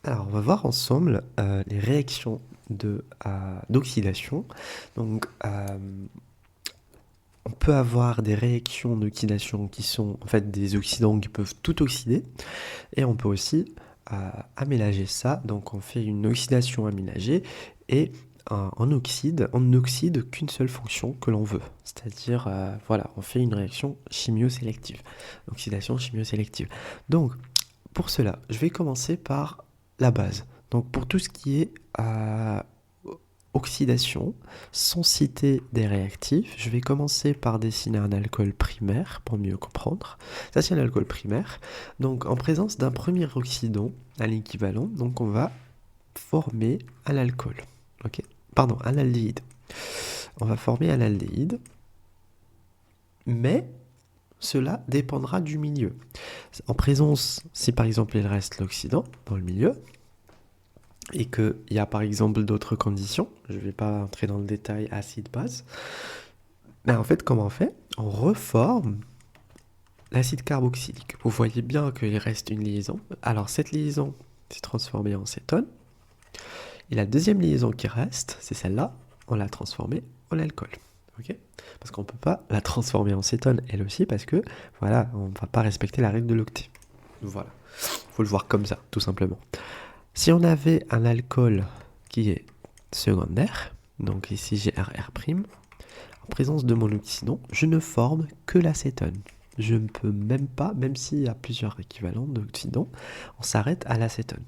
Alors, on va voir ensemble les réactions d'oxydation. Donc, on peut avoir des réactions d'oxydation qui sont en fait des oxydants qui peuvent tout oxyder, et on peut aussi aménager ça. Donc, on fait une oxydation aménagée et on n'oxyde qu'une seule fonction que l'on veut. C'est-à-dire, voilà, on fait une réaction chimio-sélective, oxydation chimio-sélective. Donc, pour cela, je vais commencer par la base. Donc pour tout ce qui est oxydation, sans citer des réactifs, je vais commencer par dessiner un alcool primaire pour mieux comprendre. Ça c'est un alcool primaire. Donc en présence d'un premier oxydant à l'équivalent, donc on va former un alcool. Ok. Pardon, un aldéhyde. On va former un aldéhyde, mais cela dépendra du milieu. En présence, si par exemple il reste l'oxydant dans le milieu, et qu'il y a par exemple d'autres conditions, je ne vais pas entrer dans le détail acide-base, mais en fait, comment on fait? On reforme l'acide carboxylique. Vous voyez bien qu'il reste une liaison. Alors cette liaison s'est transformée en cétone, et la deuxième liaison qui reste, c'est celle-là, on l'a transformée en alcool. Okay, parce qu'on ne peut pas la transformer en cétone, elle aussi, parce que, voilà, on ne va pas respecter la règle de l'octet. Voilà, il faut le voir comme ça, tout simplement. Si on avait un alcool qui est secondaire, donc ici j'ai RR', en présence de mon oxydant, je ne forme que l'acétone. Je ne peux même pas, même s'il y a plusieurs équivalents d'oxydants, on s'arrête à l'acétone.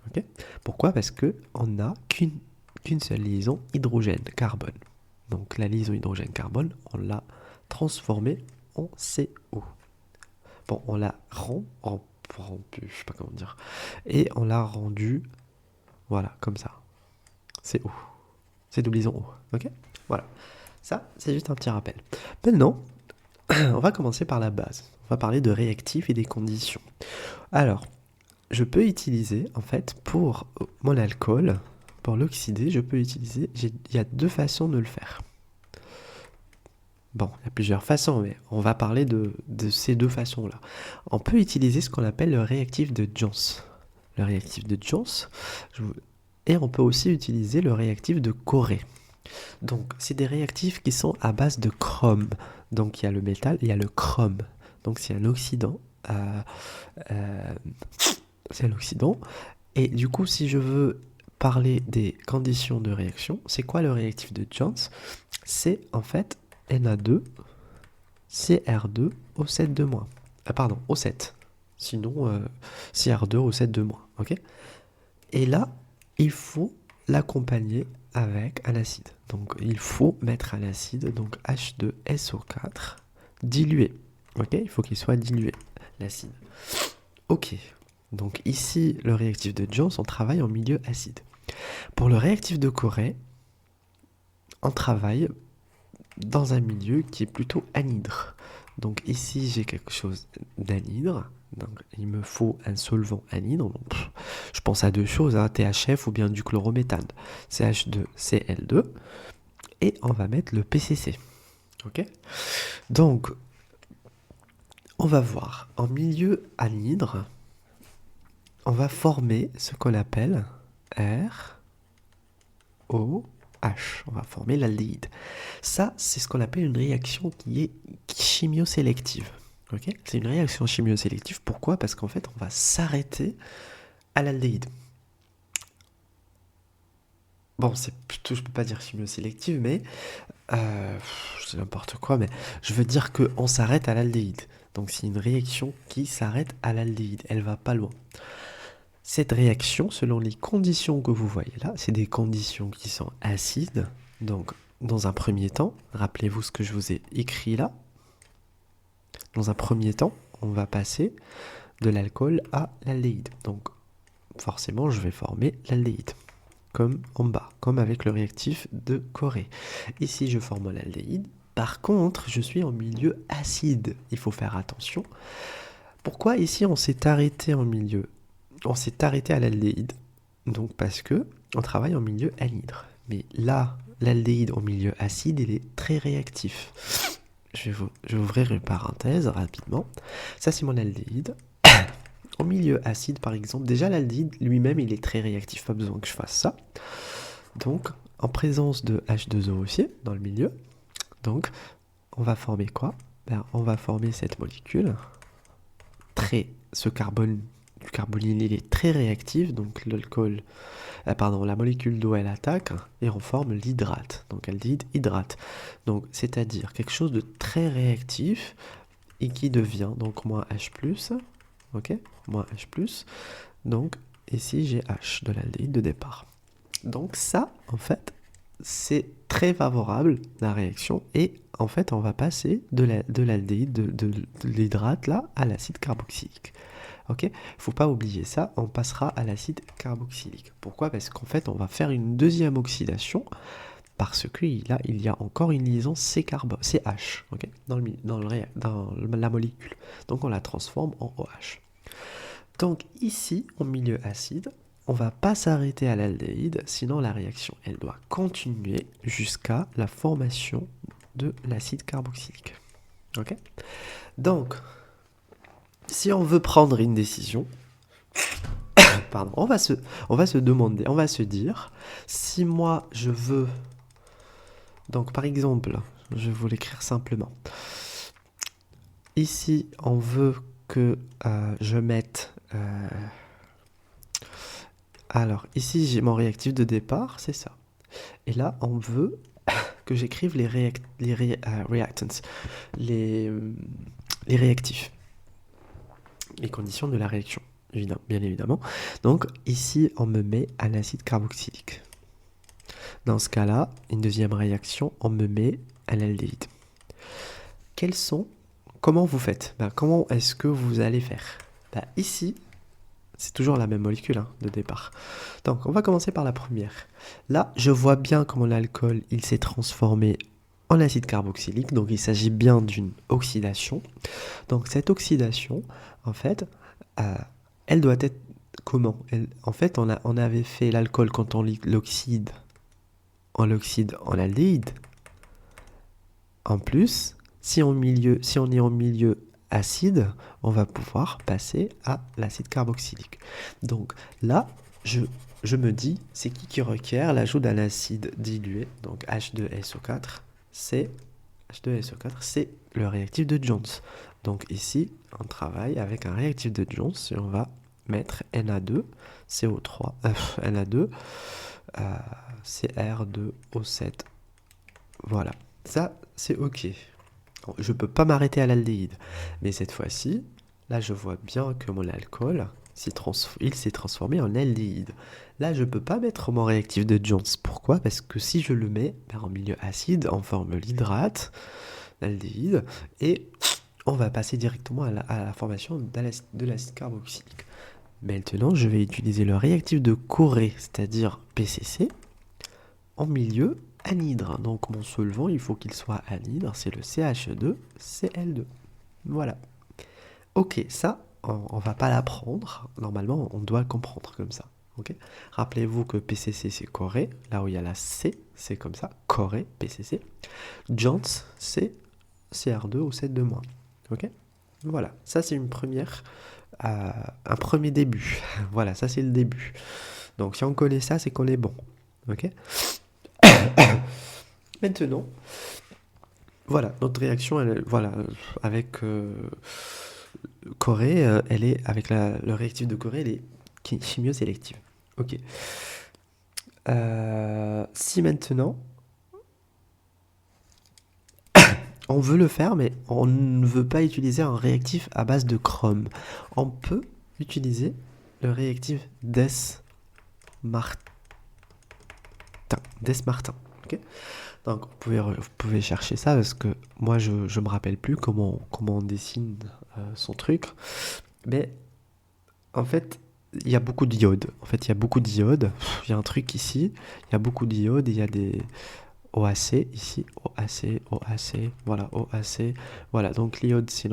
Okay, pourquoi? Parce qu'on n'a qu'une seule liaison hydrogène-carbone. Donc la liaison hydrogène-carbone, on l'a transformée en CO. Bon, on l'a rendu, je sais pas comment dire, et on l'a rendu, voilà, comme ça. C'est O. C'est doublison O. Ok? Voilà. Ça, c'est juste un petit rappel. Maintenant, on va commencer par la base. On va parler de réactifs et des conditions. Alors, je peux utiliser, en fait, pour mon alcool, pour l'oxyder, je peux utiliser, il y a deux façons de le faire. Bon, il y a plusieurs façons, mais on va parler de ces deux façons-là. On peut utiliser ce qu'on appelle le réactif de Jones. Le réactif de Jones, et on peut aussi utiliser le réactif de Corée. Donc, c'est des réactifs qui sont à base de chrome. Donc, il y a le métal, il y a le chrome. Donc, c'est un oxydant. C'est un oxydant. Et du coup, si je veux parler des conditions de réaction, c'est quoi le réactif de Jones? C'est en fait Na2, Cr2, O7 de moins. Pardon, O7. Sinon, Cr2, O7 de moins. Ok? Et là, il faut l'accompagner avec un acide. Donc il faut mettre un acide, donc H2SO4, dilué. Ok, il faut qu'il soit dilué, l'acide. Ok, donc ici, le réactif de Jones, on travaille en milieu acide. Pour le réactif de Corée, on travaille dans un milieu qui est plutôt anhydre. Donc ici, j'ai quelque chose d'anhydre. Donc il me faut un solvant anhydre. Donc, je pense à deux choses, hein, THF ou bien du chlorométhane. CH2Cl2. Et on va mettre le PCC. Ok? Donc, on va voir. En milieu anhydre, on va former ce qu'on appelle R, O, H. On va former l'aldéhyde. Ça, c'est ce qu'on appelle une réaction qui est chimio-sélective. Okay, c'est une réaction chimio-sélective. Pourquoi? Parce qu'en fait, on va s'arrêter à l'aldéhyde. Bon, c'est plutôt, je peux pas dire chimio-sélective, mais c'est n'importe quoi, mais je veux dire qu'on s'arrête à l'aldéhyde. Donc c'est une réaction qui s'arrête à l'aldéhyde, elle va pas loin. Cette réaction, selon les conditions que vous voyez là, c'est des conditions qui sont acides. Donc dans un premier temps, rappelez-vous ce que je vous ai écrit là. Dans un premier temps, on va passer de l'alcool à l'aldéhyde. Donc forcément, je vais former l'aldéhyde, comme en bas, comme avec le réactif de Corée. Ici, je forme l'aldéhyde. Par contre, je suis en milieu acide. Il faut faire attention. Pourquoi ici on s'est arrêté en milieu? On s'est arrêté à l'aldéhyde. Donc parce que on travaille en milieu anhydre. Mais là, l'aldéhyde en milieu acide, il est très réactif. Je vais ouvrir une parenthèse rapidement. Ça, c'est mon aldéhyde. En milieu acide, par exemple, déjà l'aldéhyde lui-même, il est très réactif, pas besoin que je fasse ça. Donc, en présence de H2O aussi, dans le milieu, donc, on va former quoi? On va former cette molécule. Ce carbone, du carbonyle, il est très réactif, donc la molécule d'eau, elle attaque et on forme l'hydrate, donc aldéhyde hydrate. Donc, c'est-à-dire quelque chose de très réactif et qui devient donc moins H+, ok, moins H+, donc ici j'ai H de l'aldéhyde de départ. Donc ça, en fait, c'est très favorable, la réaction, et en fait, on va passer de l'aldéhyde, de l'hydrate, là, à l'acide carboxylique. Ok, faut pas oublier ça, on passera à l'acide carboxylique. Pourquoi? Parce qu'en fait, on va faire une deuxième oxydation, parce qu'il y a encore une liaison CH, okay, dans la molécule. Donc on la transforme en OH. Donc ici, en milieu acide, on ne va pas s'arrêter à l'aldéhyde, sinon la réaction, elle doit continuer jusqu'à la formation de l'acide carboxylique. Okay, donc, si on veut prendre une décision, pardon, on va se demander, on va se dire, si moi je veux, donc par exemple, je vais vous l'écrire simplement. Ici, on veut que je mette... alors, ici, j'ai mon réactif de départ, c'est ça. Et là, on veut que j'écrive les reactants, les réactifs, les conditions de la réaction, bien évidemment. Donc, ici, on me met à l'acide carboxylique. Dans ce cas-là, une deuxième réaction, on me met à l'aldéhyde. Comment vous faites? Comment est-ce que vous allez faire? Ici, c'est toujours la même molécule de départ. Donc, on va commencer par la première. Là, je vois bien comment l'alcool, il s'est transformé en acide carboxylique. Donc, il s'agit bien d'une oxydation. Donc, cette oxydation, en fait, elle doit être comment? En fait, on avait fait l'alcool quand on l'oxyde en aldéhyde. En plus, si on est en milieu acide, on va pouvoir passer à l'acide carboxylique. Donc là, je me dis, c'est qui requiert l'ajout d'un acide dilué, donc H2SO4, c'est le réactif de Jones. Donc ici, on travaille avec un réactif de Jones et on va mettre Na2, CO3, Na2, Cr2O7. Voilà, ça c'est ok. Je ne peux pas m'arrêter à l'aldéhyde. Mais cette fois-ci, là, je vois bien que mon alcool, il s'est transformé en aldéhyde. Là, je ne peux pas mettre mon réactif de Jones. Pourquoi? Parce que si je le mets en milieu acide, on forme l'hydrate, l'aldéhyde, et on va passer directement à la formation de l'acide carboxylique. Maintenant, je vais utiliser le réactif de Corée, c'est-à-dire PCC, en milieu anhydre. Donc mon solvant, il faut qu'il soit anhydre, c'est le CH2Cl2. Voilà. Ok, ça, on va pas l'apprendre. Normalement, on doit le comprendre comme ça. Okay, rappelez-vous que PCC, c'est Corée. Là où il y a la C, c'est comme ça. Corée, PCC. Jones, c'est Cr2O7-. Ok, voilà. Ça, c'est un premier début. Voilà, ça, c'est le début. Donc, si on connaît ça, c'est qu'on est bon. Ok. Maintenant, voilà, notre réaction, avec Corée, elle est avec le réactif de Corée, elle est chimio-sélective. Ok. Si maintenant, on veut le faire, mais on ne veut pas utiliser un réactif à base de chrome, on peut utiliser le réactif Des-Martin. Okay, donc vous pouvez chercher ça parce que moi je me rappelle plus comment on dessine son truc, mais en fait il y a beaucoup d'iode. Il y a un truc ici, il y a beaucoup d'iode, il y a des OAC ici, OAC, voilà, OAC, voilà. Donc l'iode c'est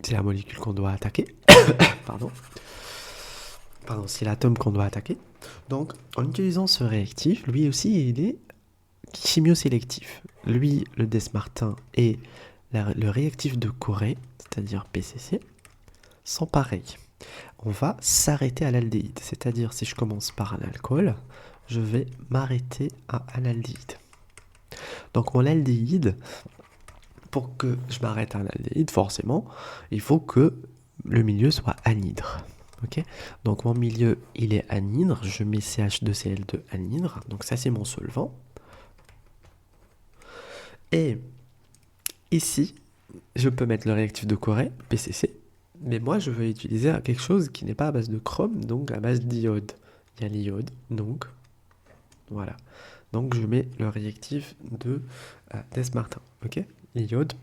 c'est la molécule qu'on doit attaquer. Pardon, c'est l'atome qu'on doit attaquer. Donc en utilisant ce réactif, lui aussi il est chimio-sélectif. Lui, le Des-Martin et le réactif de Corée, c'est-à-dire PCC, sont pareils. On va s'arrêter à l'aldéhyde. C'est-à-dire, si je commence par un alcool, je vais m'arrêter à un aldéhyde. Donc, mon aldéhyde, pour que je m'arrête à un aldéhyde, forcément, il faut que le milieu soit anhydre. Okay, donc, mon milieu, il est anhydre. Je mets CH2Cl2 anhydre. Donc, ça, c'est mon solvant. Et ici, je peux mettre le réactif de Corée, PCC. Mais moi, je veux utiliser quelque chose qui n'est pas à base de chrome, donc à base d'iode. Il y a l'iode, donc voilà. Donc je mets le réactif de Desmartin, ok. Iode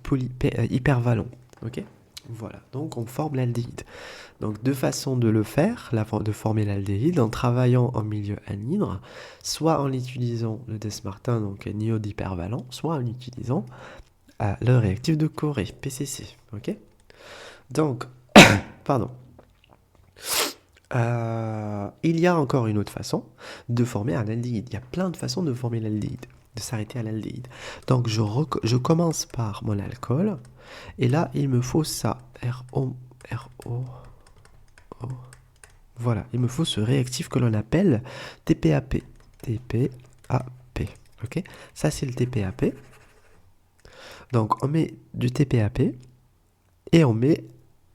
hypervalent, ok. Voilà, donc on forme l'aldéhyde. Donc deux façons de le faire, de former l'aldéhyde, en travaillant en milieu anhydre, soit en utilisant le Desmartin, donc un iode hypervalent, soit en utilisant le réactif de Corée, PCC, ok. Donc, pardon. Il y a encore une autre façon de former un aldéhyde. Il y a plein de façons de former l'aldéhyde, de s'arrêter à l'aldéhyde. Donc je commence par mon alcool, et là il me faut ça, RO. Voilà, il me faut ce réactif que l'on appelle TPAP. TPAP, ok. Ça c'est le TPAP. Donc on met du TPAP, et on met...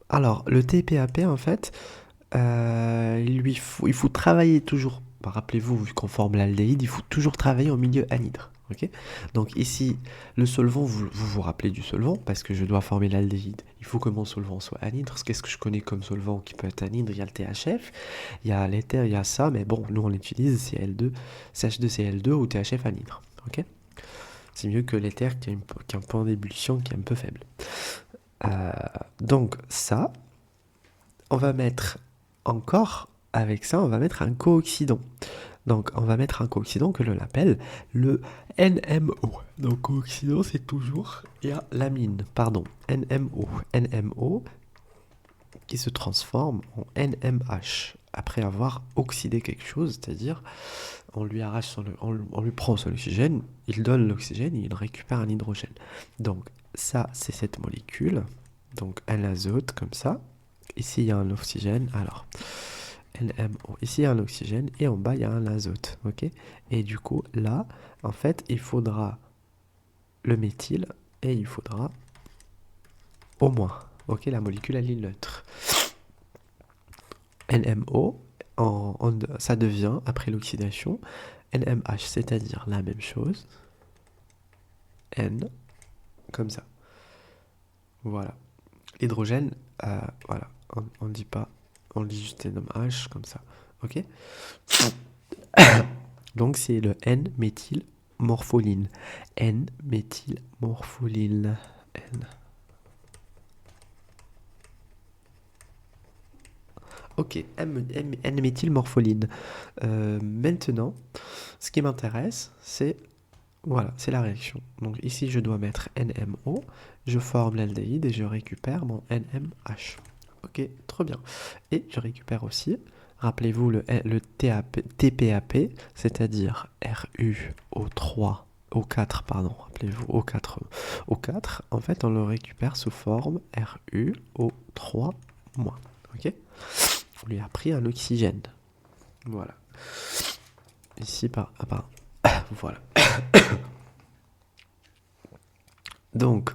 Alors le TPAP en fait... il faut travailler toujours. Rappelez-vous, vu qu'on forme l'aldéhyde, il faut toujours travailler en milieu anhydre. Okay, donc ici, le solvant, vous rappelez du solvant, parce que je dois former l'aldéhyde. Il faut que mon solvant soit anhydre. Qu'est-ce que je connais comme solvant qui peut être anhydre? Il y a le THF, il y a l'éther, il y a ça, mais bon, nous on utilise Cl2, CH2Cl2 ou THF anhydre. Okay, c'est mieux que l'éther qui a un point d'ébullition qui est un peu faible. Donc ça, on va mettre... Encore, avec ça, on va mettre un cooxydant. Donc, on va mettre un cooxydant que l'on appelle le NMO. Donc, cooxydant, c'est toujours... Il y a l'amine, pardon, NMO. NMO qui se transforme en NMH après avoir oxydé quelque chose, c'est-à-dire on lui arrache on lui prend son oxygène, il donne l'oxygène et il récupère un hydrogène. Donc, ça, c'est cette molécule. Donc, un azote, comme ça. Ici, il y a un oxygène, alors, NMO, ici, il y a un oxygène, et en bas, il y a un azote, ok. Et du coup, là, en fait, il faudra le méthyle, et il faudra au moins, ok, la molécule, elle est neutre. NMO, ça devient, après l'oxydation, NMH, c'est-à-dire la même chose, N, comme ça. Voilà. L'hydrogène, voilà. On ne dit pas, on lit juste NMH comme ça, ok. Donc c'est le N-méthylmorpholine. N-méthylmorpholine. N. Ok, N-méthylmorpholine. Maintenant, ce qui m'intéresse, c'est... Voilà, c'est la réaction. Donc ici, je dois mettre NMO, je forme l'aldéhyde et je récupère mon NMH. Ok, trop bien. Et je récupère aussi, rappelez-vous, le TPAP, c'est-à-dire RuO3, O4, pardon, rappelez-vous, O4. En fait, on le récupère sous forme RuO3-. Ok, on lui a pris un oxygène. Voilà. Ici, voilà. Donc,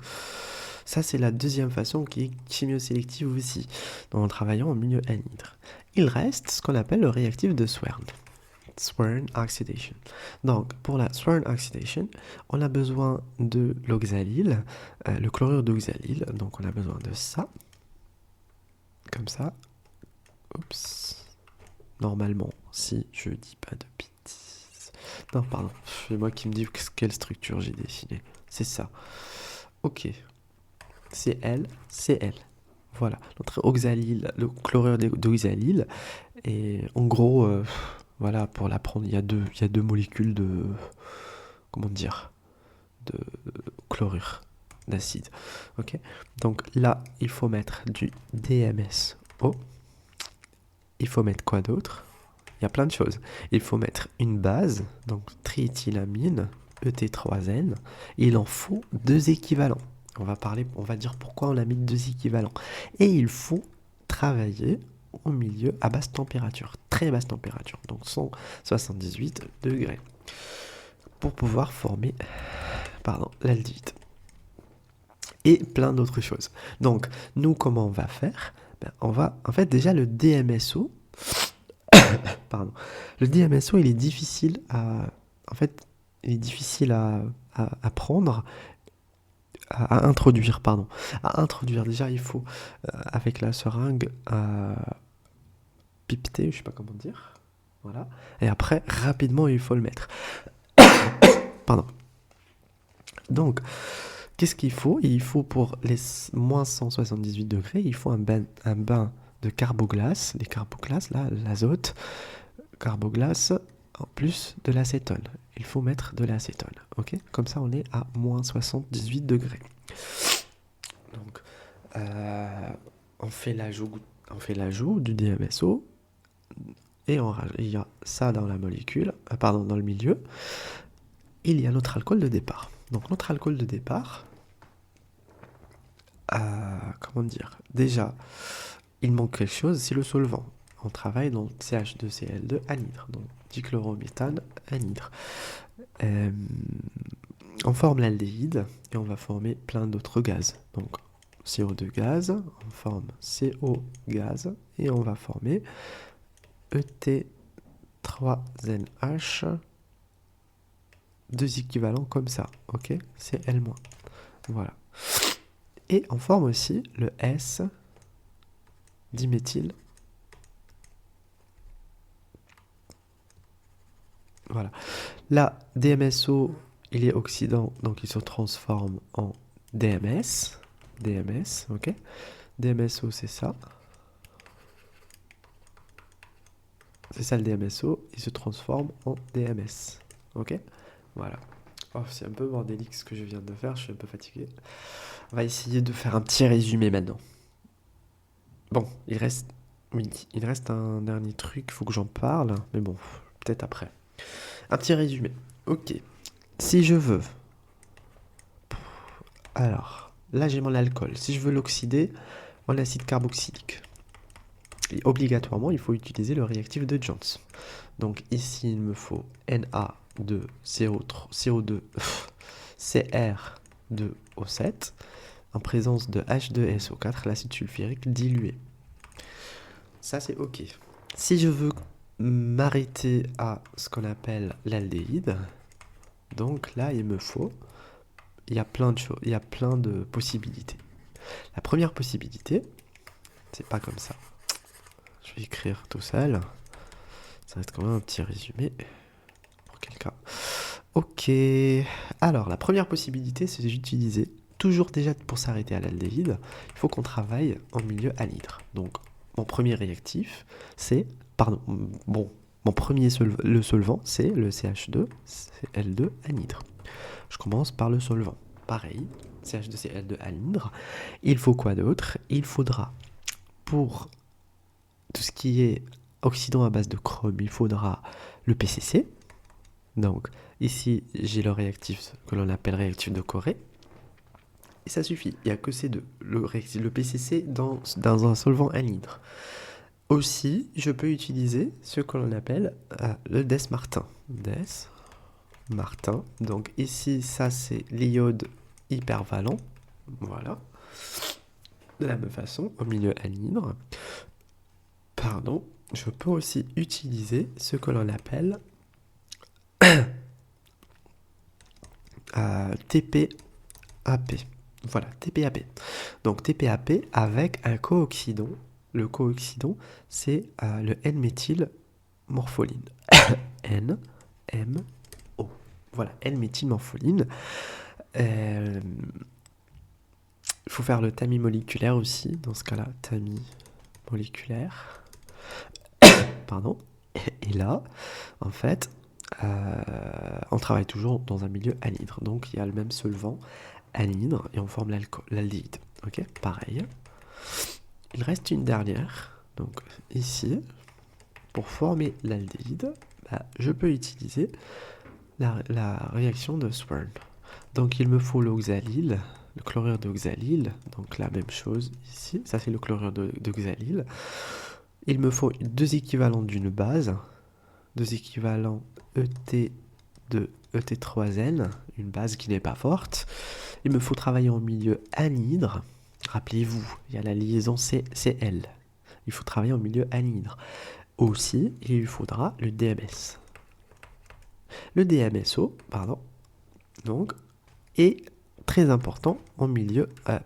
ça c'est la deuxième façon qui est chimiosélective aussi, en travaillant en milieu anhydre. Il reste ce qu'on appelle le réactif de Swern. Swern oxidation. Donc, pour la Swern oxidation, on a besoin de l'oxalyle, le chlorure d'oxalyle. Donc, on a besoin de ça, comme ça. Oups. Normalement, si je dis pas de bêtises. Non, pardon. C'est moi qui me dis quelle structure j'ai dessinée. C'est ça. Ok. Cl. Voilà. Notre oxalyle, le chlorure d'oxalyle. Et en gros, voilà, pour l'apprendre, il y a deux molécules de... Comment dire? De chlorure d'acide. Ok. Donc là, il faut mettre du DMSO. Il faut mettre quoi d'autre? Il y a plein de choses. Il faut mettre une base, donc triéthylamine, ET3N. Il en faut 2 équivalents. On va dire pourquoi on a mis 2 équivalents. Et il faut travailler au milieu à basse température, très basse température, donc 178 degrés, pour pouvoir former l'aldéhyde. Et plein d'autres choses. Donc, nous, comment on va faire? On va, en fait, déjà le DMSO, le DMSO, il est difficile à, prendre, à introduire, Déjà, il faut, avec la seringue, pipeter, je sais pas comment dire. Voilà. Et après, rapidement, il faut le mettre. Donc, qu'est-ce qu'il faut? Il faut pour les moins 178 degrés, il faut un bain de carboglace. Les carboglaces, là, l'azote, carboglace, en plus de l'acétone. Il faut mettre de l'acétone, ok? Comme ça, on est à moins 78 degrés. Donc, on fait l'ajout du DMSO et il y a ça dans la molécule, dans le milieu. Il y a notre alcool de départ. Donc, notre alcool de départ, comment dire? Déjà, il manque quelque chose, c'est le solvant. On travaille dans CH2Cl2 anhydre, donc dichlorométhane anhydre. On forme l'aldéhyde et on va former plein d'autres gaz. Donc CO2 gaz, on forme CO gaz et on va former ET3NH, deux équivalents comme ça, ok? C'est L-. Voilà. Et on forme aussi le S-diméthyl. Voilà. Là, DMSO, il est oxydant, donc il se transforme en DMS. DMS, ok? DMSO, c'est ça. C'est ça le DMSO, il se transforme en DMS. Ok? Voilà. Oh, c'est un peu bordélique ce que je viens de faire, je suis un peu fatigué. On va essayer de faire un petit résumé maintenant. Bon, il reste un dernier truc, il faut que j'en parle, mais bon, peut-être après. Un petit résumé. Ok. Si je veux... Alors, là j'ai mon alcool. Si je veux l'oxyder en acide carboxylique, et obligatoirement, il faut utiliser le réactif de Jones. Donc ici, il me faut Na2CO2 Cr2O7 en présence de H2SO4, l'acide sulfurique dilué. Ça, c'est OK. Si je veux m'arrêter à ce qu'on appelle l'aldéhyde, donc là, il y a plein de choses, il y a plein de possibilités. La première possibilité, c'est pas comme ça. Je vais écrire tout seul. Ça reste quand même un petit résumé pour quelqu'un. Ok. Alors, la première possibilité, c'est d'utiliser, toujours déjà pour s'arrêter à l'aldéhyde, il faut qu'on travaille en milieu anhydre. Donc, mon premier réactif, c'est... mon premier le solvant, c'est le CH2Cl2 anhydre. Je commence par le solvant. Pareil, CH2Cl2 anhydre. Il faut quoi d'autre? Il faudra, pour tout ce qui est oxydant à base de chrome, il faudra le PCC. Donc, ici, j'ai le réactif que l'on appelle réactif de Corée. Et ça suffit, il n'y a que ces deux. Le PCC dans un solvant anhydre. Aussi, je peux utiliser ce que l'on appelle le Des-Martin. Des-Martin. Donc ici, ça c'est l'iode hypervalent. Voilà. De la même façon, au milieu anhydre. Je peux aussi utiliser ce que l'on appelle TPAP. Voilà, TPAP. Donc TPAP avec un cooxydant. Le cooxydant, c'est le N-méthylmorpholine. N-M-O. Voilà, N-méthylmorpholine. Il faut faire le tamis moléculaire aussi, dans ce cas-là, tamis moléculaire. Pardon. Et là, en fait, on travaille toujours dans un milieu anhydre. Donc, il y a le même solvant anhydre et on forme l'aldéhyde. Ok, pareil. Il reste une dernière. Donc, ici, pour former l'aldéhyde, je peux utiliser la réaction de Swern. Donc, il me faut l'oxalyle le chlorure d'oxalyle, donc la même chose ici, ça c'est le chlorure d'oxalyle. Il me faut deux équivalents d'une base, deux équivalents ET de ET3N, une base qui n'est pas forte. Il me faut travailler en milieu anhydre. Rappelez-vous, il y a la liaison CCl. Il faut travailler en milieu anhydre. Aussi, il lui faudra le DMS. Le DMSO, pardon, donc, est très important en milieu, à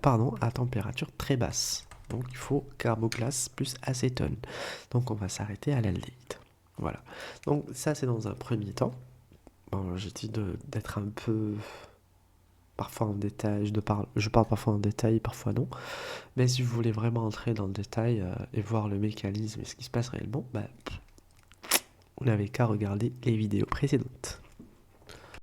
température très basse. Donc il faut carboclasse plus acétone. Donc on va s'arrêter à l'aldéhyde. Voilà. Donc ça c'est dans un premier temps. Bon, j'ai dit d'être un peu parfois en détail, je parle parfois en détail, parfois non. Mais si vous voulez vraiment entrer dans le détail et voir le mécanisme et ce qui se passe réellement, vous n'avez qu'à regarder les vidéos précédentes.